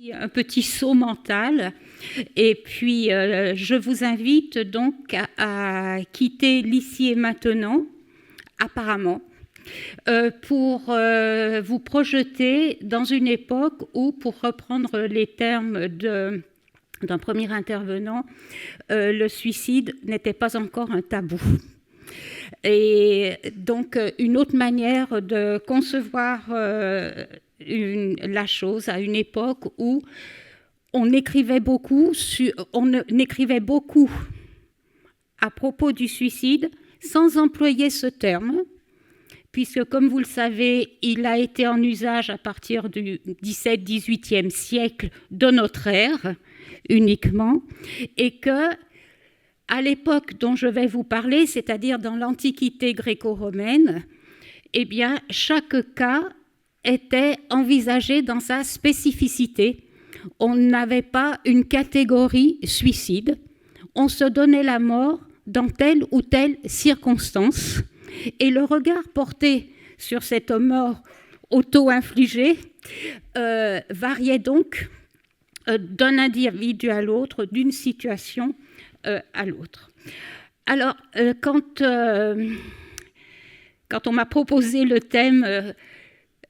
Un petit saut mental et puis je vous invite donc à quitter l'ici et maintenant apparemment pour vous projeter dans une époque où, pour reprendre les termes d'un premier intervenant, le suicide n'était pas encore un tabou. Et donc une autre manière de concevoir la chose à une époque où on écrivait beaucoup à propos du suicide sans employer ce terme, puisque, comme vous le savez, il a été en usage à partir du XVIIe siècle de notre ère uniquement, et que, à l'époque dont je vais vous parler, c'est-à-dire dans l'Antiquité gréco-romaine, eh bien, chaque cas était envisagé dans sa spécificité. On n'avait pas une catégorie suicide. On se donnait la mort dans telle ou telle circonstance. Et le regard porté sur cette mort auto-infligée variait donc d'un individu à l'autre, d'une situation à l'autre. Alors, quand on m'a proposé le thème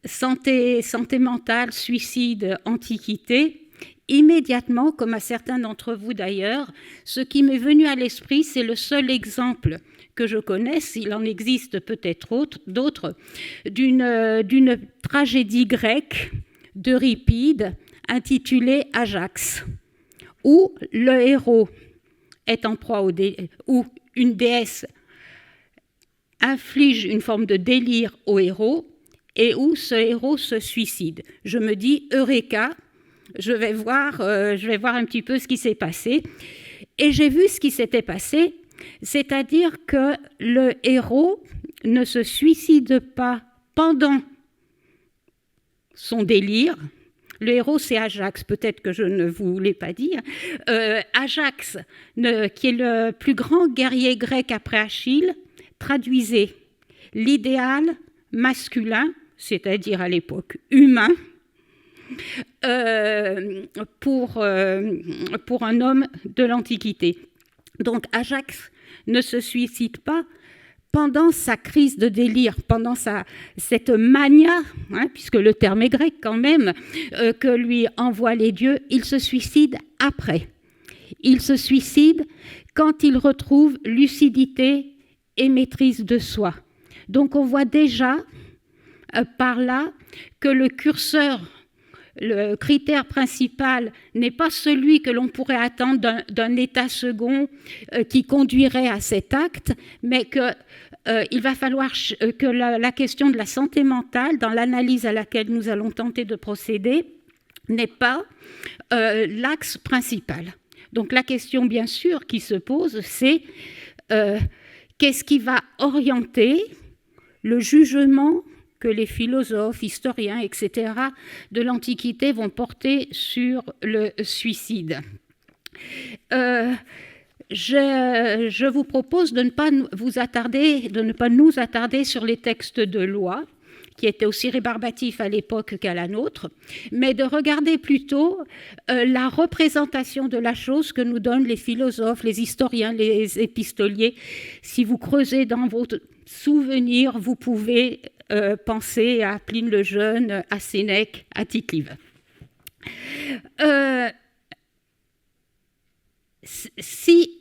santé mentale, suicide, antiquité, immédiatement, comme à certains d'entre vous d'ailleurs, ce qui m'est venu à l'esprit, c'est le seul exemple que je connaisse, il en existe peut-être d'autres, d'une tragédie grecque d'Euripide intitulée Ajax, où le héros est en proie où une déesse inflige une forme de délire au héros et où ce héros se suicide. Je me dis, Eureka, je vais voir un petit peu ce qui s'est passé. Et j'ai vu ce qui s'était passé, c'est-à-dire que le héros ne se suicide pas pendant son délire. Le héros, c'est Ajax, peut-être que je ne vous l'ai pas dit. Ajax, qui est le plus grand guerrier grec après Achille, traduisait l'idéal masculin, c'est-à-dire à l'époque humain, pour un homme de l'Antiquité. Donc Ajax ne se suicide pas pendant sa crise de délire, pendant cette mania, puisque le terme est grec quand même, que lui envoient les dieux, il se suicide après. Il se suicide quand il retrouve lucidité et maîtrise de soi. Donc on voit déjà par là que le curseur, le critère principal n'est pas celui que l'on pourrait attendre d'un état second qui conduirait à cet acte, mais qu'il va falloir que la question de la santé mentale, dans l'analyse à laquelle nous allons tenter de procéder, n'est pas l'axe principal. Donc la question, bien sûr, qui se pose, c'est qu'est-ce qui va orienter le jugement que les philosophes, historiens, etc., de l'Antiquité vont porter sur le suicide. Je vous propose de ne pas nous attarder sur les textes de loi, qui étaient aussi rébarbatifs à l'époque qu'à la nôtre, mais de regarder plutôt la représentation de la chose que nous donnent les philosophes, les historiens, les épistoliers. Si vous creusez dans vos souvenirs, vous pouvez penser à Pline le Jeune, à Sénèque, à Tite-Live. Si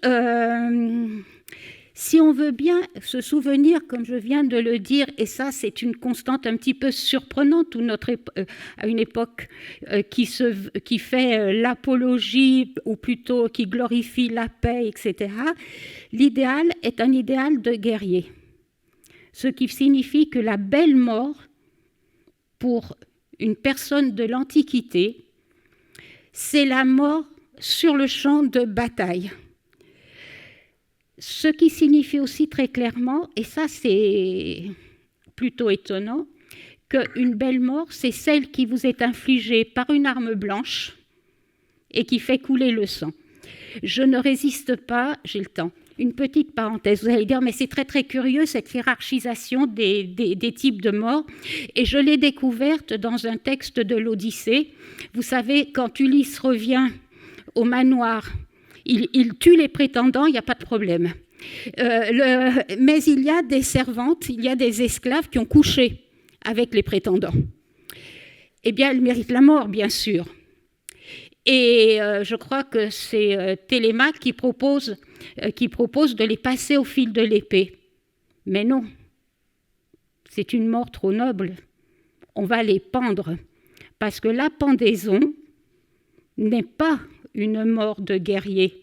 on veut bien se souvenir, comme je viens de le dire, et ça c'est une constante un petit peu surprenante à une époque qui fait l'apologie, ou plutôt qui glorifie la paix, etc., l'idéal est un idéal de guerrier. Ce qui signifie que la belle mort, pour une personne de l'Antiquité, c'est la mort sur le champ de bataille. Ce qui signifie aussi très clairement, et ça c'est plutôt étonnant, qu'une belle mort, c'est celle qui vous est infligée par une arme blanche et qui fait couler le sang. Je ne résiste pas, j'ai le temps, une petite parenthèse. Vous allez dire, mais c'est très très curieux cette hiérarchisation des types de morts. Et je l'ai découverte dans un texte de l'Odyssée. Vous savez, quand Ulysse revient au manoir, il tue les prétendants, il n'y a pas de problème. Mais il y a des servantes, il y a des esclaves qui ont couché avec les prétendants. Eh bien, elles méritent la mort, bien sûr. Et je crois que c'est Télémaque qui propose de les passer au fil de l'épée. Mais non, c'est une mort trop noble. On va les pendre, parce que la pendaison n'est pas une mort de guerrier.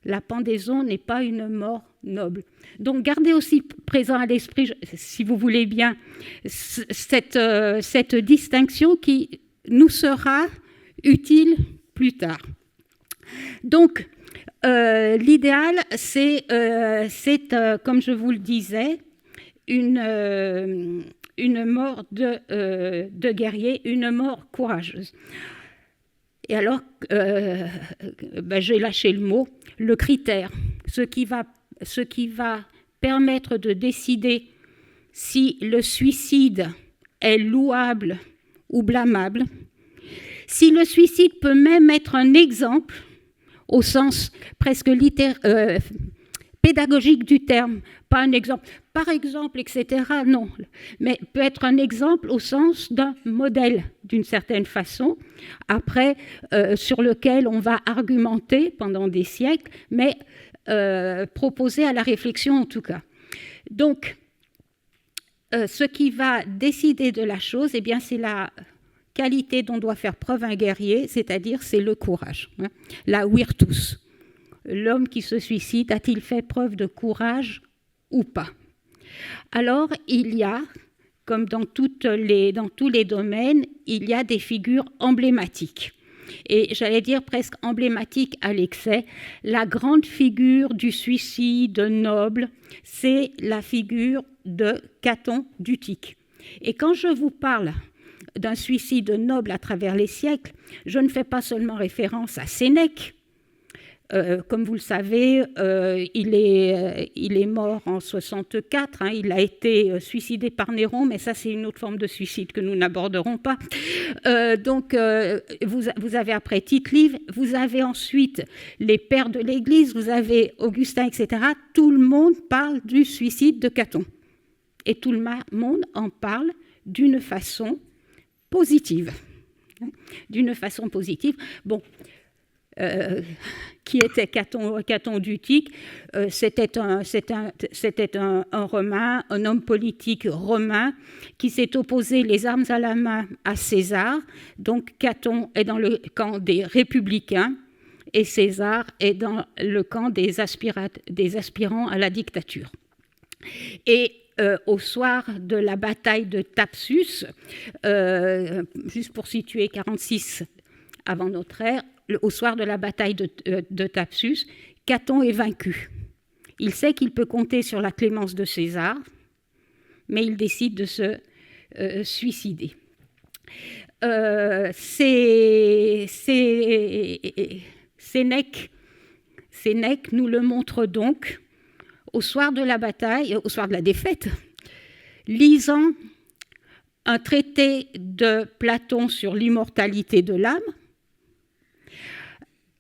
La pendaison n'est pas une mort noble. Donc gardez aussi présent à l'esprit, si vous voulez bien, cette distinction qui nous sera utile plus tard. Donc l'idéal, c'est comme je vous le disais, une mort de guerrier, une mort courageuse. Et alors, j'ai lâché le mot, le critère, ce qui va permettre de décider si le suicide est louable ou blâmable, si le suicide peut même être un exemple, au sens presque pédagogique du terme, pas un exemple, par exemple, etc., non, mais peut être un exemple au sens d'un modèle, d'une certaine façon, après, sur lequel on va argumenter pendant des siècles, mais proposer à la réflexion en tout cas. Donc, ce qui va décider de la chose, eh bien, c'est la qualité dont doit faire preuve un guerrier, c'est-à-dire c'est le courage, hein, la virtus. L'homme qui se suicide, a-t-il fait preuve de courage ou pas? Alors, il y a, comme dans tous les domaines, il y a des figures emblématiques. Et j'allais dire presque emblématiques à l'excès. La grande figure du suicide noble, c'est la figure de Caton d'Utique. Et quand je vous parle d'un suicide noble à travers les siècles, je ne fais pas seulement référence à Sénèque. Comme vous le savez, il est mort en 64, hein, il a été suicidé par Néron, mais ça c'est une autre forme de suicide que nous n'aborderons pas. Donc vous avez après Tite-Live, vous avez ensuite les pères de l'Église, vous avez Augustin, etc. Tout le monde parle du suicide de Caton. Et tout le monde en parle d'une façon positive. D'une façon positive. Bon. Qui était Caton d'Utique, c'était un Romain, un homme politique romain qui s'est opposé les armes à la main à César. Donc Caton est dans le camp des républicains et César est dans le camp des aspirants à la dictature. Et au soir de la bataille de Thapsus, juste pour situer 46 avant notre ère, au soir de la bataille de Thapsus, Caton est vaincu. Il sait qu'il peut compter sur la clémence de César, mais il décide de se suicider. Sénèque nous le montre donc au soir de la bataille, au soir de la défaite, lisant un traité de Platon sur l'immortalité de l'âme.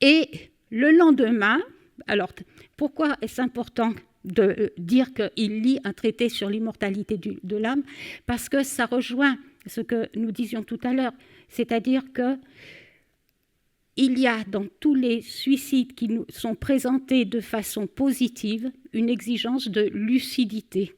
Et le lendemain, alors pourquoi est-ce important de dire qu'il lit un traité sur l'immortalité de l'âme? Parce que ça rejoint ce que nous disions tout à l'heure, c'est-à-dire qu'il y a dans tous les suicides qui nous sont présentés de façon positive une exigence de lucidité,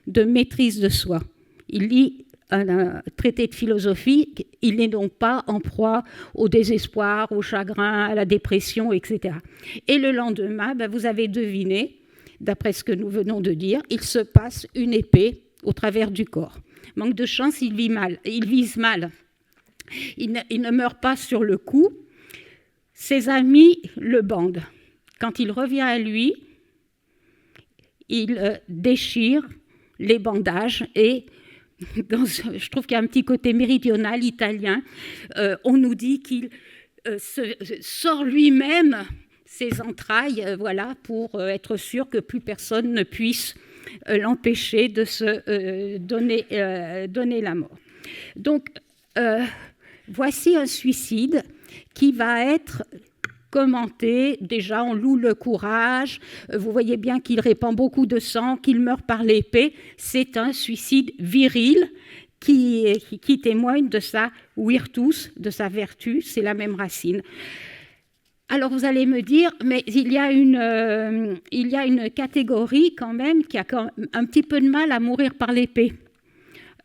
de maîtrise de soi. Il lit un traité de philosophie, il n'est donc pas en proie au désespoir, au chagrin, à la dépression, etc. Et le lendemain, vous avez deviné, d'après ce que nous venons de dire, il se passe une épée au travers du corps. Manque de chance, il vise mal. Il ne meurt pas sur le coup. Ses amis le bandent. Quand il revient à lui, il déchire les bandages et je trouve qu'il y a un petit côté méridional italien. On nous dit qu'il sort lui-même ses entrailles, voilà, pour être sûr que plus personne ne puisse l'empêcher de se donner la mort. Donc, voici un suicide qui va être commenté. Déjà, on loue le courage. Vous voyez bien qu'il répand beaucoup de sang, qu'il meurt par l'épée. C'est un suicide viril qui témoigne de sa virtus, de sa vertu. C'est la même racine. Alors, vous allez me dire, mais il y a une catégorie quand même qui a un petit peu de mal à mourir par l'épée.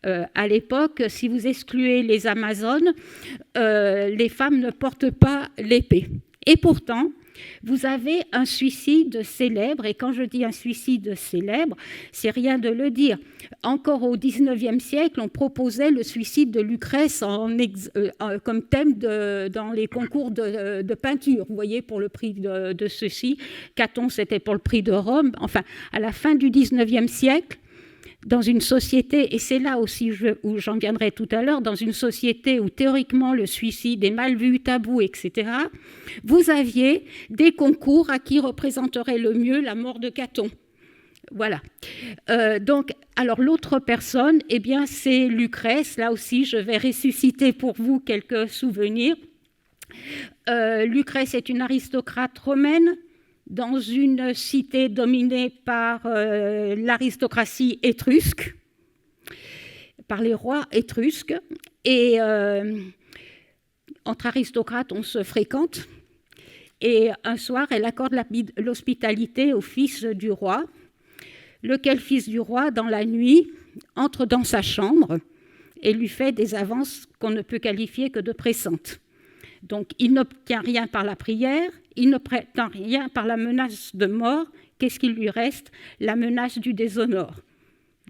À l'époque, si vous excluez les Amazones, les femmes ne portent pas l'épée. Et pourtant, vous avez un suicide célèbre, et quand je dis un suicide célèbre, c'est rien de le dire. Encore au XIXe siècle, on proposait le suicide de Lucrèce comme thème dans les concours de peinture. Vous voyez, pour le prix de ceci, Caton, c'était pour le prix de Rome. Enfin, à la fin du XIXe siècle, dans une société, et c'est là aussi où j'en viendrai tout à l'heure, dans une société où théoriquement le suicide est mal vu, tabou, etc., vous aviez des concours à qui représenterait le mieux la mort de Caton. Voilà. Donc, alors l'autre personne, eh bien, c'est Lucrèce. Là aussi, je vais ressusciter pour vous quelques souvenirs. Lucrèce est une aristocrate romaine dans une cité dominée par l'aristocratie étrusque, par les rois étrusques. Et entre aristocrates, on se fréquente. Et un soir, elle accorde l'hospitalité au fils du roi, lequel fils du roi, dans la nuit, entre dans sa chambre et lui fait des avances qu'on ne peut qualifier que de pressantes. Donc, il n'obtient rien par la prière, il ne prétend rien par la menace de mort. Qu'est-ce qu'il lui reste? La menace du déshonneur.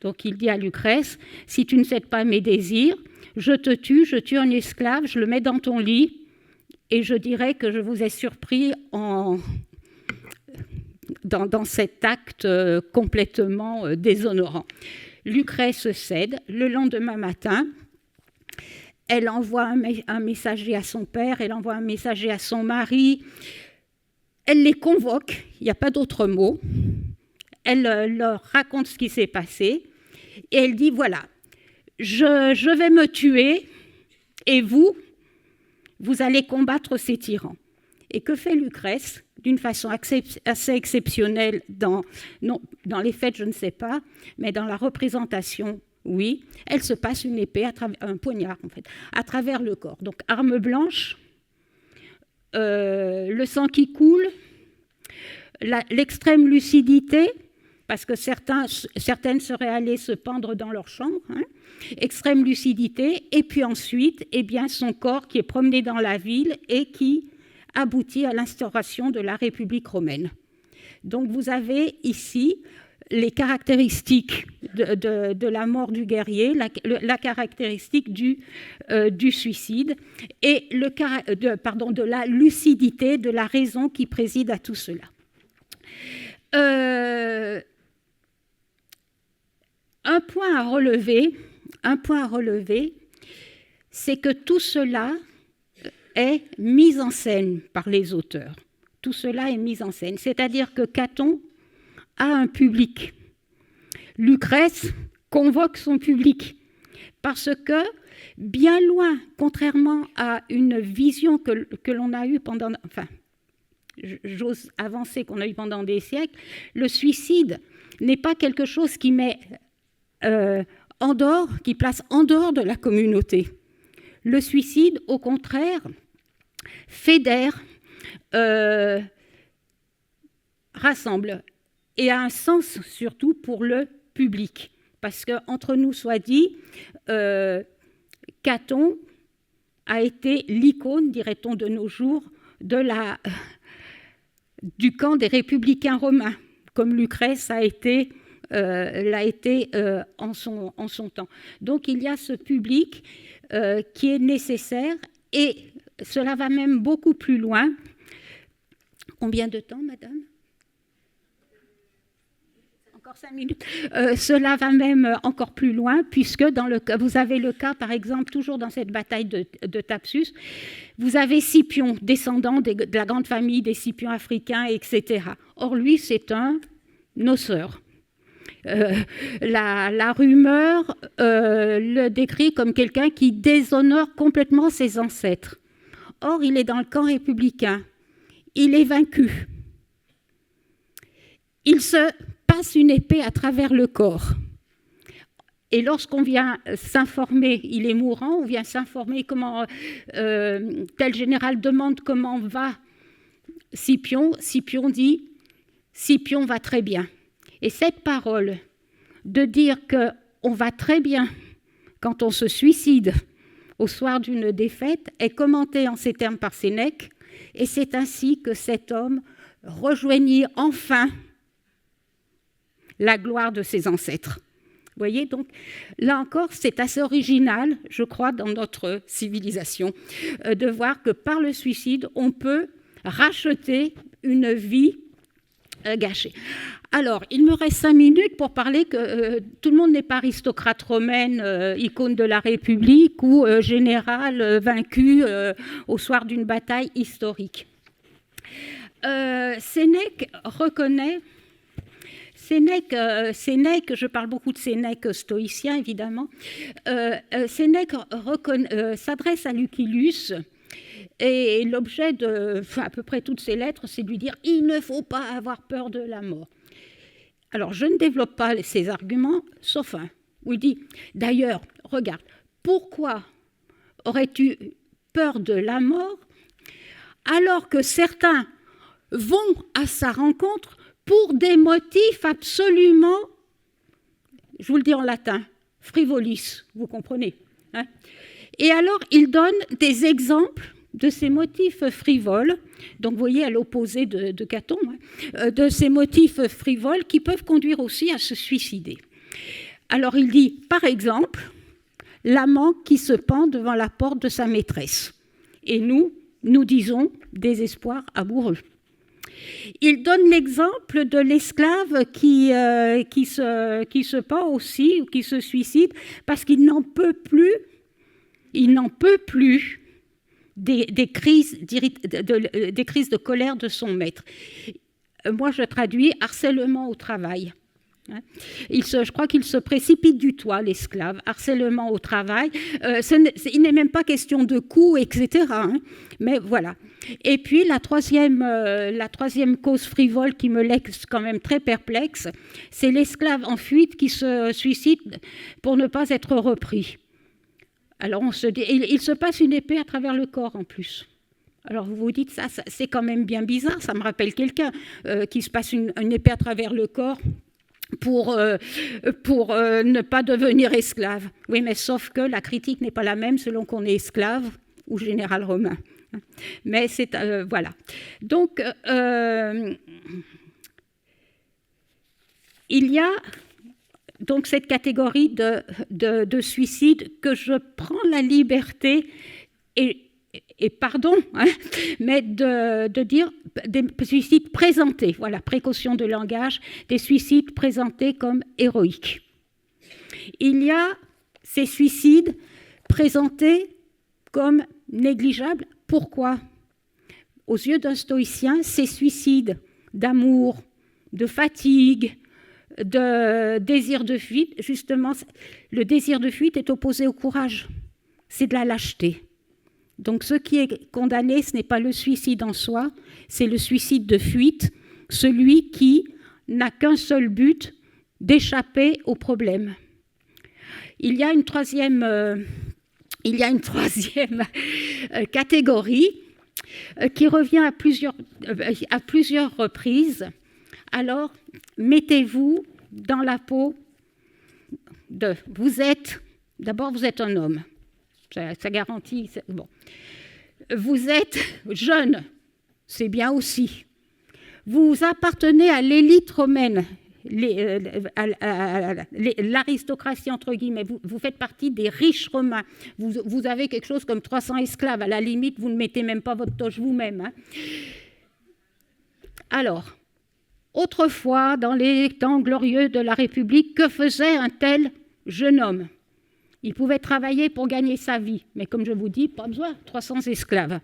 Donc, il dit à Lucrèce, « Si tu ne cèdes pas mes désirs, je te tue, je tue un esclave, je le mets dans ton lit, et je dirai que je vous ai surpris dans cet acte complètement déshonorant. » Lucrèce cède. Le lendemain matin, elle envoie un messager à son père, elle envoie un messager à son mari, elle les convoque, il n'y a pas d'autre mot, elle leur raconte ce qui s'est passé, et elle dit, voilà, je vais me tuer, et vous allez combattre ces tyrans. Et que fait Lucrèce? D'une façon assez exceptionnelle, dans les faits, je ne sais pas, mais dans la représentation, oui, elle se passe une épée, un poignard en fait, à travers le corps. Donc arme blanche, le sang qui coule, l'extrême lucidité, parce que certaines seraient allées se pendre dans leur chambre, hein, extrême lucidité, et puis ensuite, eh bien, son corps qui est promené dans la ville et qui aboutit à l'instauration de la République romaine. Donc vous avez ici les caractéristiques de la mort du guerrier, la caractéristique du suicide et de la lucidité, de la raison qui préside à tout cela. Un point à relever, c'est que tout cela est mis en scène par les auteurs. Tout cela est mis en scène, c'est-à-dire que Caton a un public. Lucrèce convoque son public parce que, bien loin, contrairement à une vision que l'on a eue pendant... Enfin, j'ose avancer qu'on a eu pendant des siècles, le suicide n'est pas quelque chose qui met qui place en dehors de la communauté. Le suicide, au contraire, fédère, rassemble et a un sens surtout pour le public. Parce qu'entre nous soit dit, Caton a été l'icône, dirait-on de nos jours, du camp des républicains romains, comme Lucrèce l'a été en son temps. Donc il y a ce public qui est nécessaire et cela va même beaucoup plus loin. Combien de temps, madame? encore 5 minutes. Cela va même encore plus loin, puisque vous avez le cas, par exemple, toujours dans cette bataille de Thapsus, vous avez Scipion, descendant de la grande famille des Scipions africains, etc. Or, lui, c'est un noceur. La rumeur le décrit comme quelqu'un qui déshonore complètement ses ancêtres. Or, il est dans le camp républicain. Il est vaincu. Il se passe une épée à travers le corps. Et lorsqu'on vient s'informer, il est mourant, on vient s'informer comment tel général demande comment va Scipion. Scipion dit « Scipion va très bien ». Et cette parole de dire qu'on va très bien quand on se suicide au soir d'une défaite est commentée en ces termes par Sénèque, et c'est ainsi que cet homme rejoignit enfin la gloire de ses ancêtres. Vous voyez, donc, là encore, c'est assez original, je crois, dans notre civilisation, de voir que par le suicide, on peut racheter une vie gâchée. Alors, il me reste 5 minutes pour parler que tout le monde n'est pas aristocrate romaine, icône de la République ou général vaincu au soir d'une bataille historique. Sénèque reconnaît... Sénèque, je parle beaucoup de Sénèque stoïcien, évidemment. Sénèque s'adresse à Lucilius et l'objet de à peu près toutes ses lettres, c'est de lui dire « il ne faut pas avoir peur de la mort ». Alors, je ne développe pas ces arguments, sauf un, où il dit « d'ailleurs, regarde, pourquoi aurais-tu peur de la mort alors que certains vont à sa rencontre pour des motifs absolument, je vous le dis en latin, frivolis, vous comprenez, hein ? Et alors, il donne des exemples de ces motifs frivoles, donc vous voyez à l'opposé de Caton, hein, de ces motifs frivoles qui peuvent conduire aussi à se suicider. Alors, il dit, par exemple, l'amant qui se pend devant la porte de sa maîtresse. Et nous disons désespoir amoureux. Il donne l'exemple de l'esclave qui se pend aussi, ou qui se suicide, parce qu'il n'en peut plus, des crises de colère de son maître. Moi, je traduis harcèlement au travail. Je crois qu'il se précipite du toit, l'esclave, harcèlement au travail. Il n'est même pas question de coups, etc. Hein, mais voilà. Et puis la troisième cause frivole qui me laisse quand même très perplexe, c'est l'esclave en fuite qui se suicide pour ne pas être repris. Alors il se passe une épée à travers le corps en plus. Alors vous vous dites, ça c'est quand même bien bizarre, ça me rappelle quelqu'un qui se passe une épée à travers le corps pour ne pas devenir esclave. Oui, mais sauf que la critique n'est pas la même selon qu'on est esclave ou général romain. Mais c'est... voilà. Donc, il y a donc cette catégorie de suicide que je prends la liberté et pardon, hein, mais de dire des suicides présentés, voilà, précaution de langage, des suicides présentés comme héroïques. Il y a ces suicides présentés comme négligeables. Pourquoi ? Aux yeux d'un stoïcien, ces suicides d'amour, de fatigue, de désir de fuite, justement, le désir de fuite est opposé au courage. C'est de la lâcheté. Donc ce qui est condamné, ce n'est pas le suicide en soi, c'est le suicide de fuite, celui qui n'a qu'un seul but, d'échapper au problème. Il y a une troisième catégorie qui revient à plusieurs reprises. Alors, mettez-vous dans la peau de... Vous êtes un homme. Ça garantit... Bon. Vous êtes jeune, c'est bien aussi. Vous appartenez à l'élite romaine, l'aristocratie entre guillemets. Vous faites partie des riches romains. Vous avez quelque chose comme 300 esclaves. À la limite, vous ne mettez même pas votre toge vous-même. Hein. Alors, Autrefois, dans les temps glorieux de la République, que faisait un tel jeune homme? Il pouvait travailler pour gagner sa vie, mais comme je vous dis, pas besoin, 300 esclaves.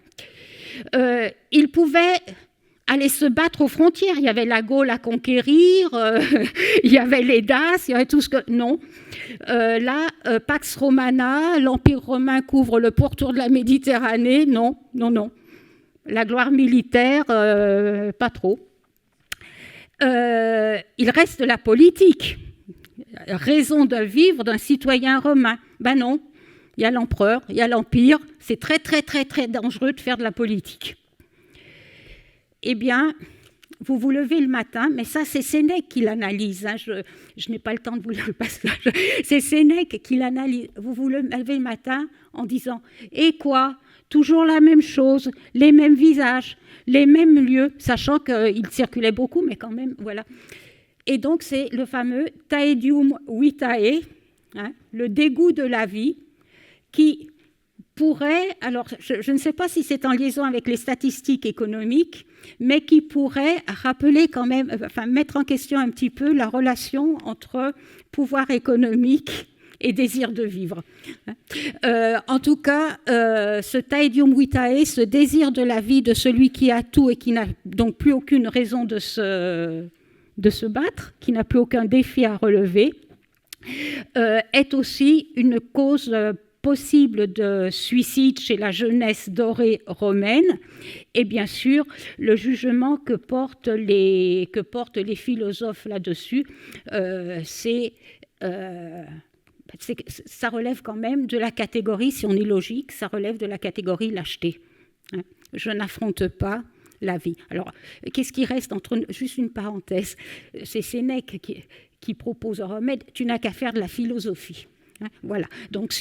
Il pouvait aller se battre aux frontières. Il y avait la Gaule à conquérir, il y avait les Daces, il y avait tout ce que... Non. Là, Pax Romana, l'Empire romain couvre le pourtour de la Méditerranée. Non, non, non. La gloire militaire, pas trop. Il reste la politique. Raison de vivre d'un citoyen romain. Ben non, il y a l'empereur, il y a l'empire. C'est très, très, très, très dangereux de faire de la politique. Eh bien, vous vous levez le matin, mais ça, c'est Sénèque qui l'analyse. Hein, je n'ai pas le temps de vous lire le passage. C'est Sénèque qui l'analyse. Vous vous levez le matin en disant « Et quoi ? Toujours la même chose, les mêmes visages, les mêmes lieux », sachant qu'il circulait beaucoup, mais quand même, voilà. Et donc, c'est le fameux « taedium vitae », hein, le dégoût de la vie, qui pourrait, alors je ne sais pas si c'est en liaison avec les statistiques économiques, mais qui pourrait rappeler quand même, enfin mettre en question un petit peu la relation entre pouvoir économique et désir de vivre. En tout cas, ce taedium vitae, ce désir de la vie de celui qui a tout et qui n'a donc plus aucune raison de se battre, qui n'a plus aucun défi à relever, est aussi une cause possible de suicide chez la jeunesse dorée romaine, et bien sûr le jugement que portent les philosophes là-dessus, ça relève quand même de la catégorie, si on est logique, ça relève de la catégorie lâcheté. Hein. Je n'affronte pas la vie. Alors, qu'est-ce qui reste entre nous? Juste une parenthèse, c'est Sénèque qui propose un remède, tu n'as qu'à faire de la philosophie. Hein, voilà. Donc,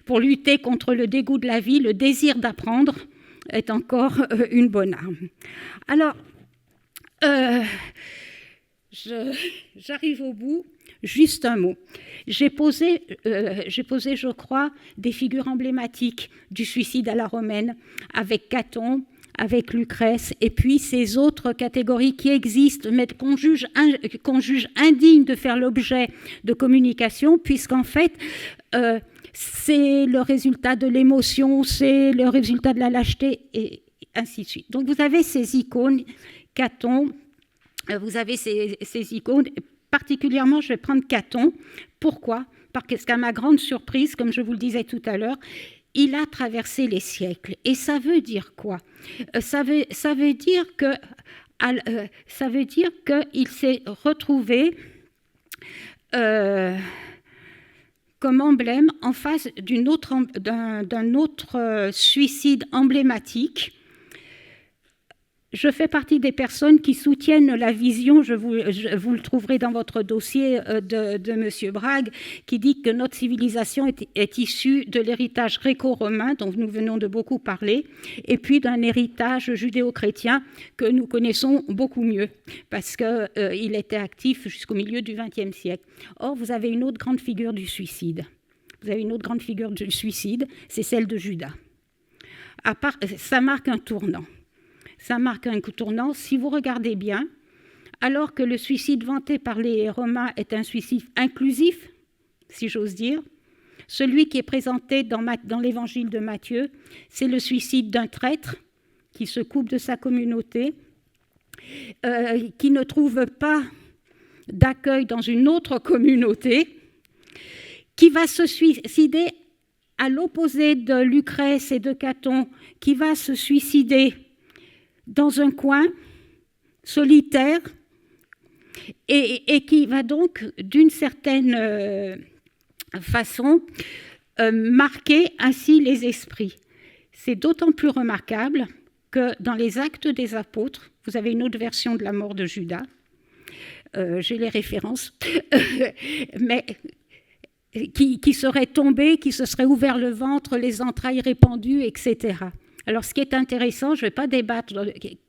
pour lutter contre le dégoût de la vie, le désir d'apprendre est encore une bonne arme. Alors, j'arrive au bout. Juste un mot. J'ai posé, je crois, des figures emblématiques du suicide à la romaine, avec Caton, avec Lucrèce, et puis ces autres catégories qui existent, mais qu'on juge indignes de faire l'objet de communication, puisqu'en fait, c'est le résultat de l'émotion, c'est le résultat de la lâcheté, et ainsi de suite. Donc vous avez ces icônes, Caton, vous avez ces icônes. Particulièrement, je vais prendre Caton. Pourquoi ? Parce qu'à ma grande surprise, comme je vous le disais tout à l'heure, il a traversé les siècles. Et ça veut dire quoi ? Ça veut dire qu'il s'est retrouvé comme emblème en face d'un autre suicide emblématique. Je fais partie des personnes qui soutiennent la vision, vous le trouverez dans votre dossier, de M. Brague, qui dit que notre civilisation est issue de l'héritage gréco-romain, dont nous venons de beaucoup parler, et puis d'un héritage judéo-chrétien que nous connaissons beaucoup mieux, parce qu'il était actif jusqu'au milieu du XXe siècle. Or, vous avez une autre grande figure du suicide. C'est celle de Judas. Ça marque un tournant. Si vous regardez bien, alors que le suicide vanté par les Romains est un suicide inclusif, si j'ose dire, celui qui est présenté dans l'évangile de Matthieu, c'est le suicide d'un traître qui se coupe de sa communauté, qui ne trouve pas d'accueil dans une autre communauté, qui va se suicider à l'opposé de Lucrèce et de Caton, qui va se suicider dans un coin solitaire et qui va donc d'une certaine façon marquer ainsi les esprits. C'est d'autant plus remarquable que dans les Actes des Apôtres, vous avez une autre version de la mort de Judas, j'ai les références, mais qui serait tombé, qui se serait ouvert le ventre, les entrailles répandues, etc. Alors, ce qui est intéressant, je ne vais pas débattre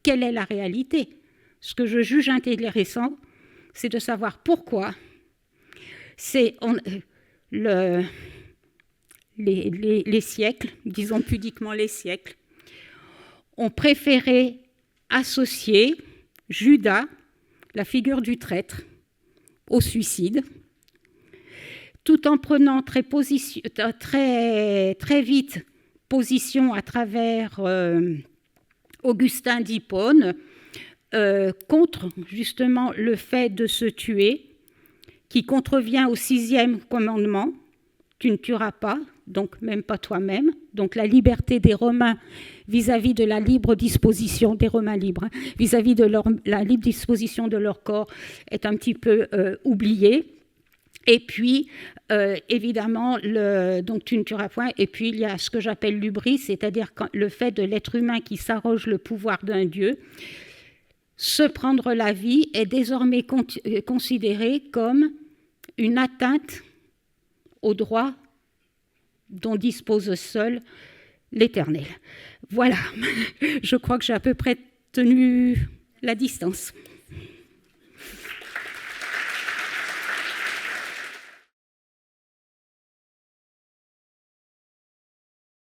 quelle est la réalité. Ce que je juge intéressant, c'est de savoir pourquoi les siècles, disons pudiquement les siècles, ont préféré associer Judas la figure du traître au suicide, tout en prenant très vite position à travers Augustin d'Hippone contre justement le fait de se tuer, qui contrevient au 6e commandement, tu ne tueras pas, donc même pas toi-même. Donc la liberté des Romains vis-à-vis de la libre disposition des Romains libres, vis-à-vis de la libre disposition de leur corps est un petit peu oubliée. Et puis, évidemment, donc tu ne tueras point. Et puis, il y a ce que j'appelle l'hubris, c'est-à-dire le fait de l'être humain qui s'arroge le pouvoir d'un dieu. Se prendre la vie est désormais considéré comme une atteinte au droit dont dispose seul l'Éternel. Voilà, je crois que j'ai à peu près tenu la distance.